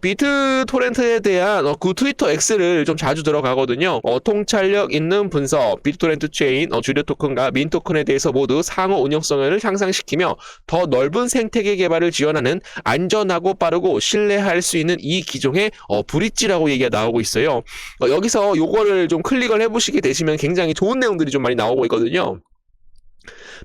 비트토렌트에 대한 그 트위터 X를 좀 자주 들어가거든요. 통찰력 있는 분석, 비트토렌트 체인, 주류 토큰과 민 토큰에 대해서 모두 상호 운영성을 향상시키며 더 넓은 생태계 개발을 지원하는 안전하고 빠르고 신뢰할 수 있는 이 기종의 브릿지라고 얘기가 나오고 있어요. 여기서 요거를 좀 클릭을 해보시게 되시면 굉장히 좋은 내용들이 좀 많이 나오고 있거든요.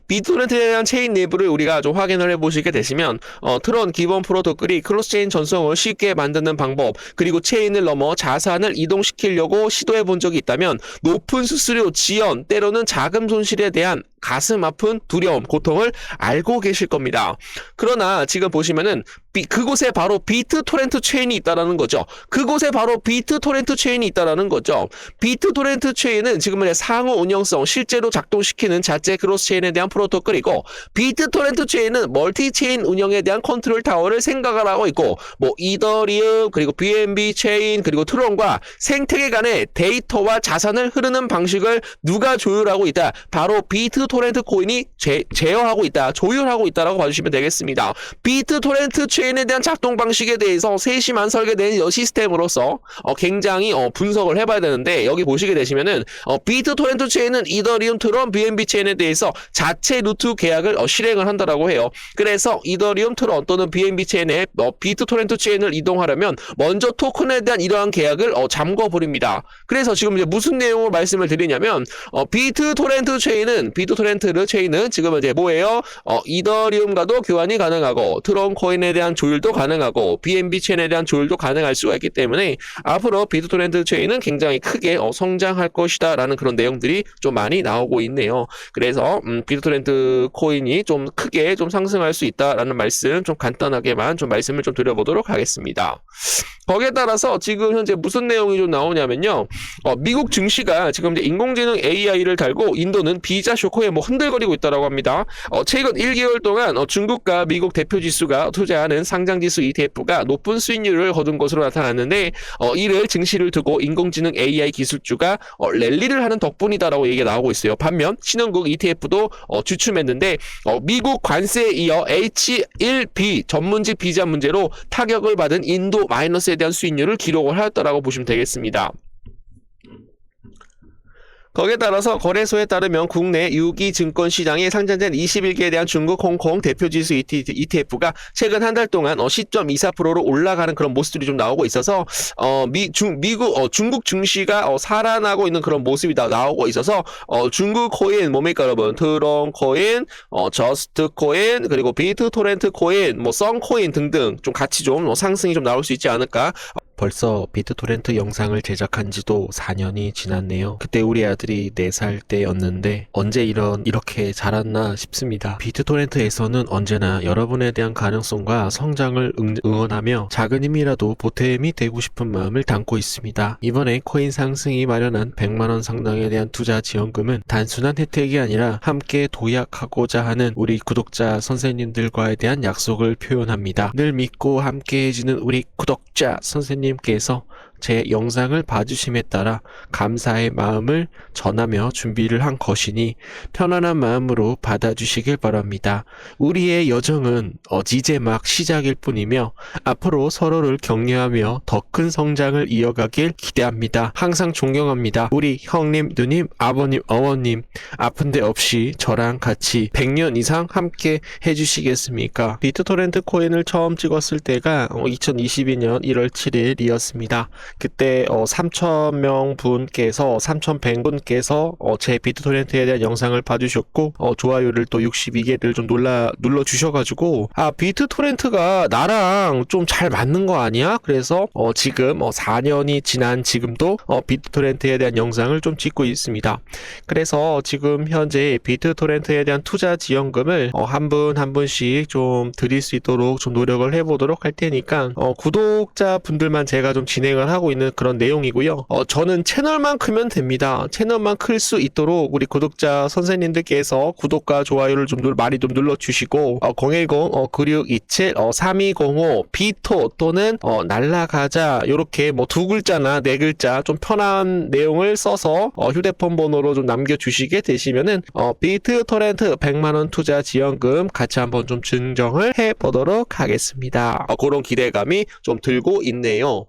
비트토렌트에 대한 체인 내부를 우리가 좀 확인을 해보시게 되시면 트론 기본 프로토콜이 크로스체인 전송을 쉽게 만드는 방법, 그리고 체인을 넘어 자산을 이동시키려고 시도해 본 적이 있다면 높은 수수료 지연, 때로는 자금 손실에 대한 가슴 아픈 두려움, 고통을 알고 계실 겁니다. 그러나 지금 보시면은 그곳에 바로 비트토렌트 체인이 있다라는 거죠. 그곳에 바로 비트토렌트 체인이 있다라는 거죠. 비트토렌트 체인은 지금 상호 운영성, 실제로 작동시키는 자체 크로스체인에 대한 프로토콜이고, 비트토렌트 체인은 멀티체인 운영에 대한 컨트롤 타워를 생각을 하고 있고, 이더리움, 그리고 BNB 체인, 그리고 트론과 생태계 간의 데이터와 자산을 흐르는 방식을 누가 조율하고 있다? 바로 비트토렌트 코인이 제어하고 있다, 조율하고 있다라고 봐주시면 되겠습니다. 비트토렌트 체인에 대한 작동 방식에 대해서 세심한 설계된 시스템으로서 굉장히 분석을 해봐야 되는데, 여기 보시게 되시면은 비트토렌트 체인은 이더리움, 트론, BNB 체인에 대해서 자체 루트 계약을 실행을 한다라고 해요. 그래서 이더리움, 트론 또는 BNB 체인에 비트토렌트 체인을 이동하려면 먼저 토큰에 대한 이러한 계약을 잠궈 버립니다. 그래서 지금 이제 무슨 내용을 말씀을 드리냐면, 비트토렌트 체인은 지금 이제 뭐예요? 이더리움과도 교환이 가능하고, 트론 코인에 대한 조율도 가능하고, BNB 체인에 대한 조율도 가능할 수가 있기 때문에 앞으로 비트토렌트 체인은 굉장히 크게 성장할 것이다 라는 그런 내용들이 좀 많이 나오고 있네요. 그래서 비트토렌트 코인이 좀 크게 좀 상승할 수 있다라는 말씀, 좀 간단하게만 좀 말씀을 좀 드려보도록 하겠습니다. 거기에 따라서 지금 현재 무슨 내용이 좀 나오냐면요, 미국 증시가 지금 이제 인공지능 AI를 달고 인도는 비자 쇼크에 흔들거리고 있다라고 합니다. 최근 1개월 동안 중국과 미국 대표 지수가 투자하는 상장지수 ETF가 높은 수익률을 거둔 것으로 나타났는데, 이를 증시를 두고 인공지능 AI 기술주가 랠리를 하는 덕분이다라고 얘기가 나오고 있어요. 반면 신흥국 ETF도 주춤했는데, 미국 관세에 이어 H1B 전문직 비자 문제로 타격을 받은 인도 마이너스에 대한 수익률을 기록을 하였다라고 보시면 되겠습니다. 거기에 따라서 거래소에 따르면 국내 유기 증권 시장에 상장된 21개에 대한 중국, 홍콩 대표지수 ETF가 최근 한 달 동안 10.24%로 올라가는 그런 모습들이 좀 나오고 있어서 중국 증시가 살아나고 있는 그런 모습이 나오고 있어서 중국 코인 뭡니까 여러분? 트론 코인, 저스트 코인, 그리고 비트토렌트 코인, 썬 코인 등등 좀 같이 좀 상승이 좀 나올 수 있지 않을까? 벌써 비트토렌트 영상을 제작한 지도 4년이 지났네요. 그때 우리 아들이 4살 때였는데 언제 이렇게 자랐나 싶습니다. 비트토렌트에서는 언제나 여러분에 대한 가능성과 성장을 응원하며 작은 힘이라도 보탬이 되고 싶은 마음을 담고 있습니다. 이번에 코인 상승이 마련한 100만원 상당에 대한 투자 지원금은 단순한 혜택이 아니라 함께 도약하고자 하는 우리 구독자 선생님들과에 대한 약속을 표현합니다. 늘 믿고 함께 해주는 우리 구독자 선생님께서 제 영상을 봐주심에 따라 감사의 마음을 전하며 준비를 한 것이니 편안한 마음으로 받아주시길 바랍니다. 우리의 여정은 이제 막 시작일 뿐이며 앞으로 서로를 격려하며 더 큰 성장을 이어가길 기대합니다. 항상 존경합니다. 우리 형님, 누님, 아버님, 어머님, 아픈 데 없이 저랑 같이 100년 이상 함께 해주시겠습니까? 비트토렌트 코인을 처음 찍었을 때가 2022년 1월 7일이었습니다. 그때 3,000명 분께서 3,100분께서 제 비트토렌트에 대한 영상을 봐주셨고 좋아요를 또 62개를 좀 눌러주셔가지고 비트토렌트가 나랑 좀 잘 맞는 거 아니야? 그래서 지금 4년이 지난 지금도 비트토렌트에 대한 영상을 좀 찍고 있습니다. 그래서 지금 현재 비트토렌트에 대한 투자 지원금을 한 분 한 분씩 좀 드릴 수 있도록 좀 노력을 해보도록 할 테니까 구독자 분들만 제가 좀 진행을 하고 하고 있는 그런 내용이고요. 저는 채널만 크면 됩니다. 채널만 클 수 있도록 우리 구독자 선생님들께서 구독과 좋아요를 좀 많이 좀 눌러주시고 010-9627-3205 비토 또는 날라가자 요렇게 뭐 두 글자나 네 글자 좀 편한 내용을 써서 휴대폰 번호로 좀 남겨주시게 되시면은 비트토렌트 100만원 투자 지원금 같이 한번 좀 증정을 해보도록 하겠습니다. 그런 기대감이 좀 들고 있네요.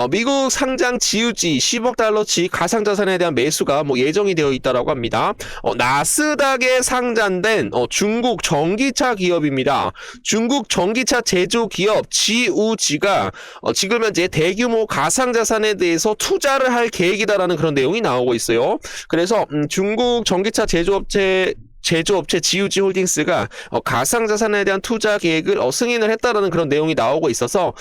미국 상장 지우지 10억 달러치 가상자산에 대한 매수가 뭐 예정이 되어 있다라고 합니다. 나스닥에 상장된 중국 전기차 기업입니다. 중국 전기차 제조 기업 지우지가 지금 현재 대규모 가상자산에 대해서 투자를 할 계획이다라는 그런 내용이 나오고 있어요. 그래서 중국 전기차 제조업체 지우지 홀딩스가 가상자산에 대한 투자 계획을 승인을 했다라는 그런 내용이 나오고 있어서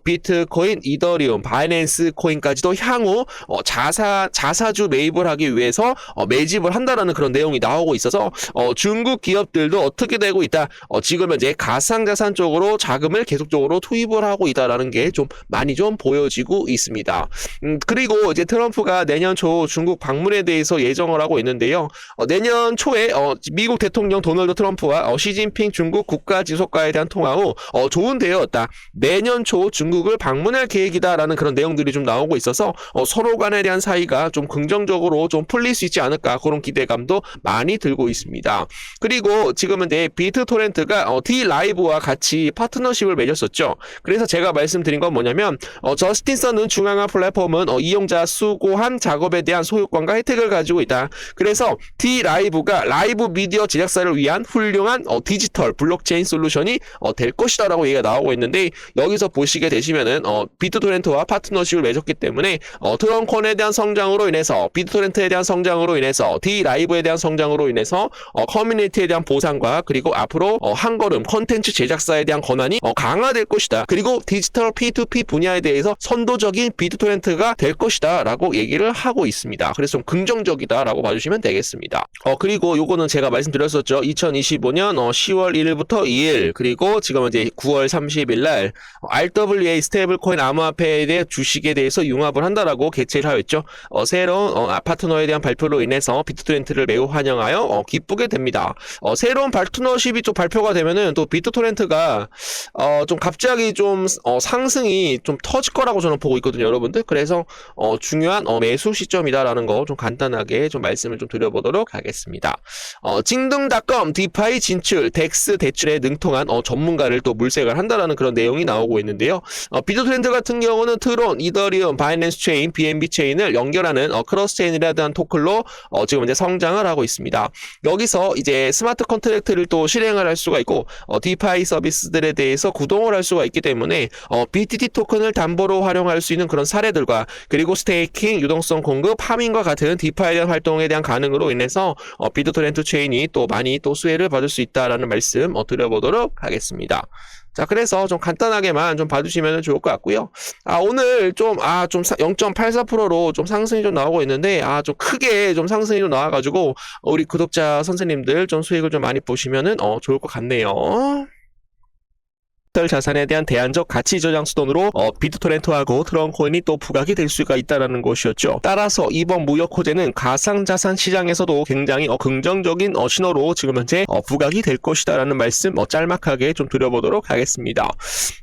비트코인, 이더리움, 바이낸스 코인까지도 향후 자사주 매입을 하기 위해서 매집을 한다라는 그런 내용이 나오고 있어서 중국 기업들도 어떻게 되고 있다. 지금 현재 가상자산 쪽으로 자금을 계속적으로 투입을 하고 있다라는 게 좀 많이 좀 보여지고 있습니다. 그리고 이제 트럼프가 내년 초 중국 방문에 대해서 예정을 하고 있는데요. 내년 초에 미국 대통령 도널드 트럼프와 시진핑 중국 국가지도자에 대한 통화 후 좋은 대화였다. 내년 초 중국을 방문할 계획이다라는 그런 내용들이 좀 나오고 있어서 서로 간에 대한 사이가 좀 긍정적으로 좀 풀릴 수 있지 않을까 그런 기대감도 많이 들고 있습니다. 그리고 지금은 이제 비트토렌트가 D-라이브와 같이 파트너십을 맺었었죠. 그래서 제가 말씀드린 건 뭐냐면 저스틴 선은 중앙화 플랫폼은 이용자 수고한 작업에 대한 소유권과 혜택을 가지고 있다. 그래서 D-라이브가 라이브 미디어 제작사를 위한 훌륭한 디지털 블록체인 솔루션이 될 것이다 라고 얘기가 나오고 있는데, 여기서 보시게 되시면은 비트토렌트와 파트너십을 맺었기 때문에 트럼콘에 대한 성장으로 인해서, 비트토렌트에 대한 성장으로 인해서, D-라이브에 대한 성장으로 인해서 커뮤니티에 대한 보상과 그리고 앞으로 한 걸음 컨텐츠 제작사에 대한 권한이 강화될 것이다. 그리고 디지털 P2P 분야에 대해서 선도적인 비트토렌트가 될 것이다 라고 얘기를 하고 있습니다. 그래서 좀 긍정적이다 라고 봐주시면 되겠습니다. 그리고 요거는 제가 말씀드렸었죠. 2025년 10월 1일부터 2일, 그리고 지금 이제 9월 30일 날 RWA 스테이블코인 암호화폐에 대해 주식에 대해서 융합을 한다라고 개최를 하였죠. 새로운 파트너에 대한 발표로 인해서 비트토렌트를 매우 환영하여 기쁘게 됩니다. 새로운 파트너십이 좀 발표가 되면은 또 비트토렌트가 좀 갑자기 좀 상승이 좀 터질 거라고 저는 보고 있거든요, 여러분들. 그래서 중요한 매수 시점이다라는 거 좀 간단하게 좀 말씀을 좀 드려보도록 하겠습니다. 징등닷컴 디파이 진출, 덱스 대출에 능통한 전문가를 또 물색을 한다라는 그런 내용이 나오고 있는데요. 비트토렌트 같은 경우는 트론, 이더리움, 바이낸스 체인, BNB 체인을 연결하는 크로스 체인이라는 토큰로 지금 이제 성장을 하고 있습니다. 여기서 이제 스마트 컨트랙트를 또 실행을 할 수가 있고 디파이 서비스들에 대해서 구동을 할 수가 있기 때문에 BTT 토큰을 담보로 활용할 수 있는 그런 사례들과, 그리고 스테이킹, 유동성 공급, 파밍과 같은 디파이에 대한 활동에 대한 가능으로 인해서 비트토렌트 체인이 또 많이 또 수혜를 받을 수 있다라는 말씀 드려보도록 하겠습니다. 자, 그래서 좀 간단하게만 좀 봐주시면 좋을 것 같고요. 오늘 좀 0.84%로 좀 상승이 좀 나오고 있는데, 좀 크게 좀 상승이 좀 나와가지고, 우리 구독자 선생님들 좀 수익을 좀 많이 보시면은, 좋을 것 같네요. 자산에 대한 대안적 가치 저장 수단으로 비트토렌트하고 트럼코인이 또 부각이 될 수가 있다는 것이었죠. 따라서 이번 무역 호재는 가상자산 시장에서도 굉장히 긍정적인 신호로 지금 현재 부각이 될 것이다라는 말씀 짤막하게 좀 드려보도록 하겠습니다.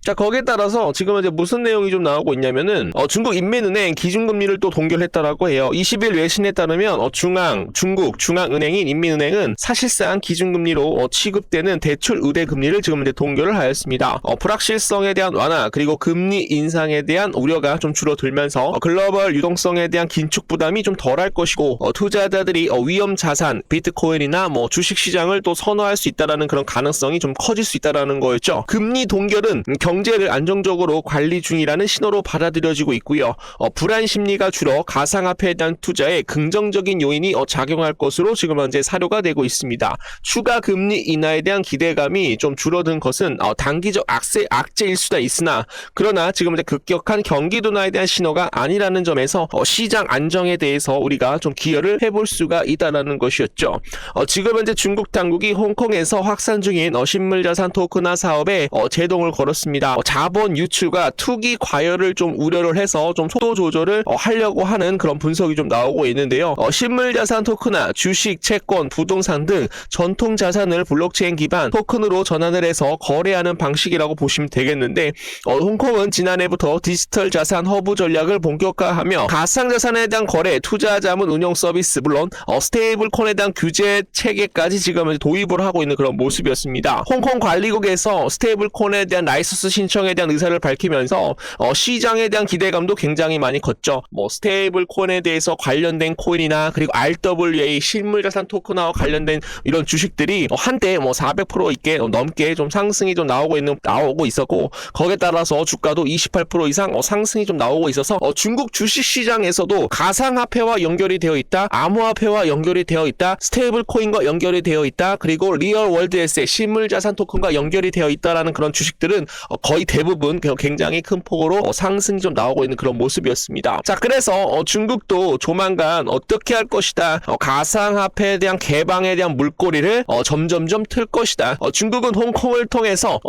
자, 거기에 따라서 지금 현재 무슨 내용이 좀 나오고 있냐면은 중국 인민은행 기준금리를 또 동결했다라고 해요. 20일 외신에 따르면 중국 중앙은행인 인민은행은 사실상 기준금리로 취급되는 대출 의대 금리를 지금 현재 동결을 하였습니다. 불확실성에 대한 완화, 그리고 금리 인상에 대한 우려가 좀 줄어들면서 글로벌 유동성에 대한 긴축 부담이 좀 덜할 것이고, 투자자들이 위험 자산, 비트코인이나 주식 시장을 또 선호할 수 있다라는 그런 가능성이 좀 커질 수 있다라는 거였죠. 금리 동결은 경제를 안정적으로 관리 중이라는 신호로 받아들여지고 있고요. 불안 심리가 줄어 가상화폐에 대한 투자에 긍정적인 요인이 작용할 것으로 지금 현재 사료가 되고 있습니다. 추가 금리 인하에 대한 기대감이 좀 줄어든 것은 단기적 악재일 수도 있으나 그러나 지금 이제 급격한 경기 둔화에 대한 신호가 아니라는 점에서 시장 안정에 대해서 우리가 좀 기여를 해볼 수가 있다라는 것이었죠. 지금 현재 중국 당국이 홍콩에서 확산 중인 실물자산 토큰화 사업에 제동을 걸었습니다. 자본 유출과 투기 과열을 좀 우려를 해서 좀 속도 조절을 하려고 하는 그런 분석이 좀 나오고 있는데요. 실물자산 토큰화, 주식, 채권, 부동산 등 전통 자산을 블록체인 기반 토큰으로 전환을 해서 거래하는 방식이라고 보시면 되겠는데 홍콩은 지난해부터 디지털 자산 허브 전략을 본격화하며 가상자산에 대한 거래, 투자 자문 운용 서비스, 물론 스테이블콘에 대한 규제 체계까지 지금 도입을 하고 있는 그런 모습이었습니다. 홍콩 관리국에서 스테이블콘에 대한 라이선스 신청에 대한 의사를 밝히면서 시장에 대한 기대감도 굉장히 많이 컸죠. 스테이블콘에 대해서 관련된 코인이나 그리고 RWA 실물자산 토큰화와 관련된 이런 주식들이 한때 400% 있게 넘게 좀 상승이 좀 나오고 있었고 거기에 따라서 주가도 28% 이상 상승이 좀 나오고 있어서 중국 주식 시장에서도 가상화폐와 연결이 되어 있다, 암호화폐와 연결이 되어 있다, 스테이블 코인과 연결이 되어 있다, 그리고 리얼 월드 에셋 실물자산 토큰과 연결이 되어 있다라는 그런 주식들은 거의 대부분 굉장히 큰 폭으로 상승이 좀 나오고 있는 그런 모습이었습니다. 자, 그래서 중국도 조만간 어떻게 할 것이다, 가상화폐에 대한 개방에 대한 물꼬리를 점점점 틀 것이다. 중국은 홍콩을 통해서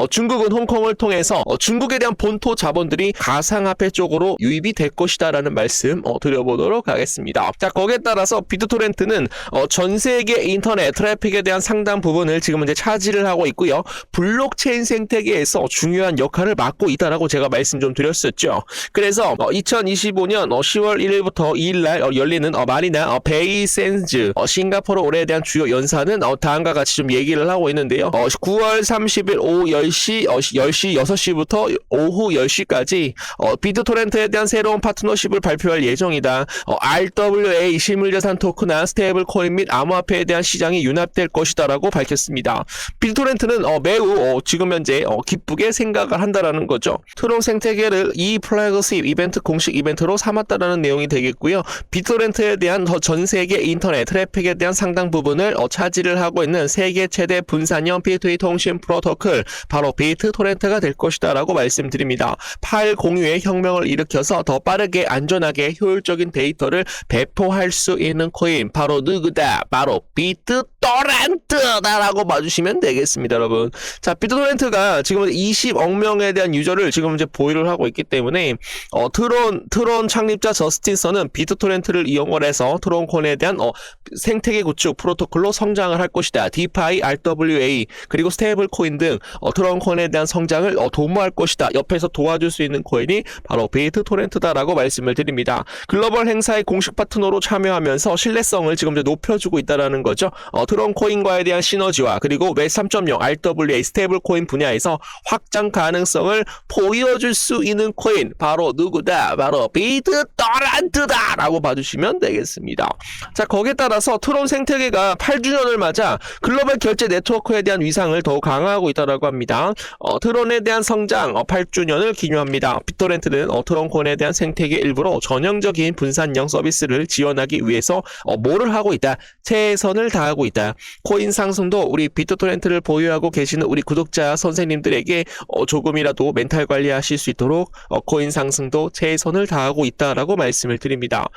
중국에 대한 본토 자본들이 가상화폐 쪽으로 유입이 될 것이다라는 말씀 드려보도록 하겠습니다. 자, 거기에 따라서 비트토렌트는 전 세계 인터넷 트래픽에 대한 상당 부분을 지금 이제 차지를 하고 있고요. 블록체인 생태계에서 중요한 역할을 맡고 있다라고 제가 말씀 좀 드렸었죠. 그래서 2025년 10월 1일부터 2일날 열리는 마리나 베이 샌즈 싱가포르 올해에 대한 주요 연사는 다음과 같이 좀 얘기를 하고 있는데요. 9월 30일 오후 10시 6시부터 오후 10시까지 비트토렌트에 대한 새로운 파트너십을 발표할 예정이다. RWA 실물자산 토큰화, 스테이블 코인 및 암호화폐에 대한 시장이 융합될 것이다라고 밝혔습니다. 비트토렌트는 매우 지금 현재 기쁘게 생각을 한다라는 거죠. 트론 생태계를 이 플래그십 이벤트 공식 이벤트로 삼았다라는 내용이 되겠고요. 비트토렌트에 대한 전 세계 인터넷 트래픽에 대한 상당 부분을 차지를 하고 있는 세계 최대 분산형 P2P 통신 프로토콜 바로 비트토렌트가 될 것이다라고 말씀드립니다. 파일 공유의 혁명을 일으켜서 더 빠르게 안전하게 효율적인 데이터를 배포할 수 있는 코인 바로 누구다? 바로 비트토렌트다라고 봐주시면 되겠습니다, 여러분. 자, 비트토렌트가 지금 20억 명에 대한 유저를 지금 이제 보유를 하고 있기 때문에 트론 창립자 저스틴 선은 비트토렌트를 이용을 해서 트론콘에 대한 생태계 구축 프로토콜로 성장을 할 것이다. 디파이, RWA 그리고 스테이블 코인 등 트론콘에 대한 성장을 도모할 것이다. 옆에서 도와줄 수 있는 코인이 바로 비트토렌트다라고 말씀을 드립니다. 글로벌 행사의 공식 파트너로 참여하면서 신뢰성을 지금 이제 높여주고 있다라는 거죠. 트론코인과에 대한 시너지와 그리고 웹 3.0 RWA 스테이블 코인 분야에서 확장 가능성을 보여줄 수 있는 코인 바로 누구다? 바로 비트토렌트다라고 봐주시면 되겠습니다. 자, 거기에 따라서 트론 생태계가 8주년을 맞아 글로벌 결제 네트워크에 대한 위상을 더욱 강화하고 있다고 합니다. 트론에 대한 성장 8주년을 기념합니다. 비트토렌트는 트론콘에 대한 생태계 일부로 전형적인 분산형 서비스를 지원하기 위해서 뭐를 하고 있다? 최선을 다하고 있다. 코인 상승도 우리 비트토렌트를 보유하고 계시는 우리 구독자 선생님들에게 조금이라도 멘탈 관리하실 수 있도록 코인 상승도 최선을 다하고 있다라고 말씀을 드립니다.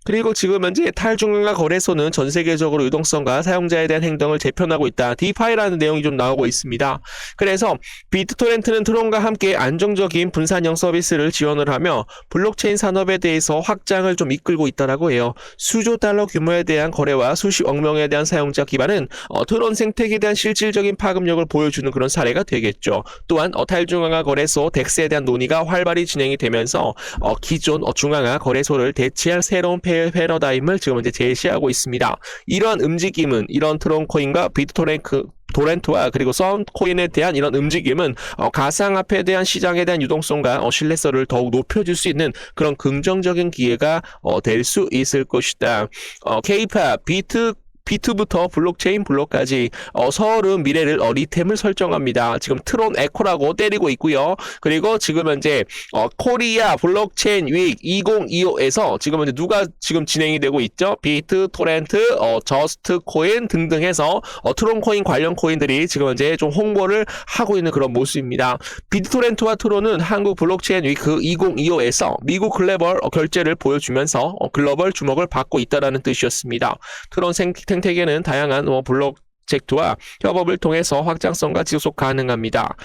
그리고 지금 현재 탈중앙화 거래소는 전 세계적으로 유동성과 사용자에 대한 행동을 재편하고 있다. 디파이라는 내용이 좀 나오고 있습니다. 그래서 비트토렌트는 트론과 함께 안정적인 분산형 서비스를 지원을 하며 블록체인 산업에 대해서 확장을 좀 이끌고 있다라고 해요. 수조 달러 규모에 대한 거래와 수십억 명에 대한 사용자 기반은 트론 생태계에 대한 실질적인 파급력을 보여주는 그런 사례가 되겠죠. 또한 탈중앙화 거래소 덱스에 대한 논의가 활발히 진행이 되면서 기존 중앙화 거래소를 대체할 새로운 패러다임을 지금 이제 제시하고 있습니다. 이러한 움직임은 이런 트론 코인과 비트토렌트와 그리고 썬코인에 대한 이런 움직임은 가상화폐에 대한 시장에 대한 유동성과 신뢰성을 더욱 높여줄 수 있는 그런 긍정적인 기회가 될 수 있을 것이다. K-팝, B2부터 블록체인 블록까지 서른 미래를 리템을 설정합니다. 지금 트론 에코라고 때리고 있고요. 그리고 지금 현재 코리아 블록체인 윅 2025에서 지금 현재 누가 지금 진행이 되고 있죠? 비트, 토렌트, 저스트 코인 등등 해서 트론 코인 관련 코인들이 지금 현재 좀 홍보를 하고 있는 그런 모습입니다. 비트토렌트와 트론은 한국 블록체인 위크 2025에서 미국 글로벌 결제를 보여주면서 글로벌 주목을 받고 있다는 뜻이었습니다. 트론 생태계는 다양한 프로젝트와 협업을 통해서 확장성과 지속 가능합니다.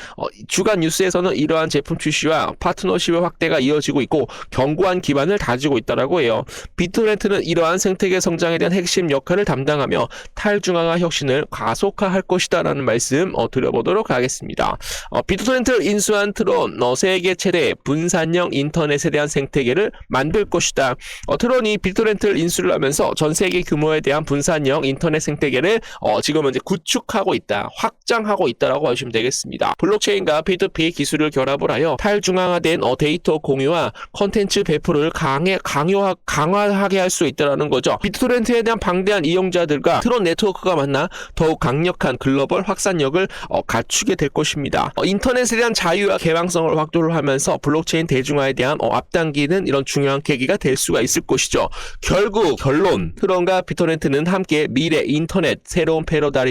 주간 뉴스에서는 이러한 제품 출시와 파트너십의 확대가 이어지고 있고 견고한 기반을 다지고 있다고 해요. 비트토렌트는 이러한 생태계 성장에 대한 핵심 역할을 담당하며 탈중앙화 혁신을 가속화할 것이다 라는 말씀 드려보도록 하겠습니다. 비트토렌트를 인수한 트론 세계 최대 분산형 인터넷에 대한 생태계를 만들 것이다. 트론이 비트토렌트를 인수를 하면서 전 세계 규모에 대한 분산형 인터넷 생태계를 지금은 이제 구축하고 있다, 확장하고 있다라고 하시면 되겠습니다. 블록체인과 P2P 기술을 결합을 하여 탈중앙화된 데이터 공유와 컨텐츠 배포를 강화하게 할 수 있다는 거죠. 비트토렌트에 대한 방대한 이용자들과 트론 네트워크가 만나 더욱 강력한 글로벌 확산력을 갖추게 될 것입니다. 인터넷에 대한 자유와 개방성을 확보를 하면서 블록체인 대중화에 대한 앞당기는 이런 중요한 계기가 될 수가 있을 것이죠. 결국 결론, 트론과 비트토렌트는 함께 미래 인터넷 새로운 패러다임을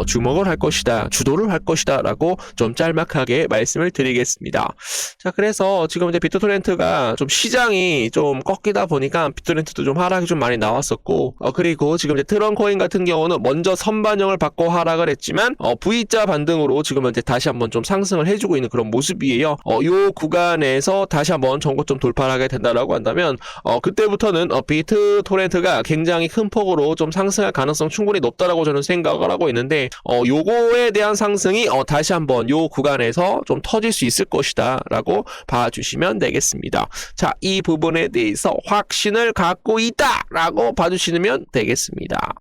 주목을 할 것이다, 주도를 할 것이다 라고 좀 짤막하게 말씀을 드리겠습니다. 자, 그래서 지금 이제 비트토렌트가 좀 시장이 좀 꺾이다 보니까 비트토렌트도 좀 하락이 좀 많이 나왔었고, 그리고 지금 이제 트론 코인 같은 경우는 먼저 선반영을 받고 하락을 했지만 V자 반등으로 지금 이제 다시 한번 좀 상승을 해주고 있는 그런 모습이에요. 요 구간에서 다시 한번 전고점 돌파를 하게 된다라고 한다면 그때부터는 비트토렌트가 굉장히 큰 폭으로 좀 상승할 가능성 충분히 높다라고 저는 생각을 하고 있는데, 요거에 대한 상승이 다시 한번 요 구간에서 좀 터질 수 있을 것이다 라고 봐주시면 되겠습니다. 자, 이 부분에 대해서 확신을 갖고 있다 라고 봐주시면 되겠습니다.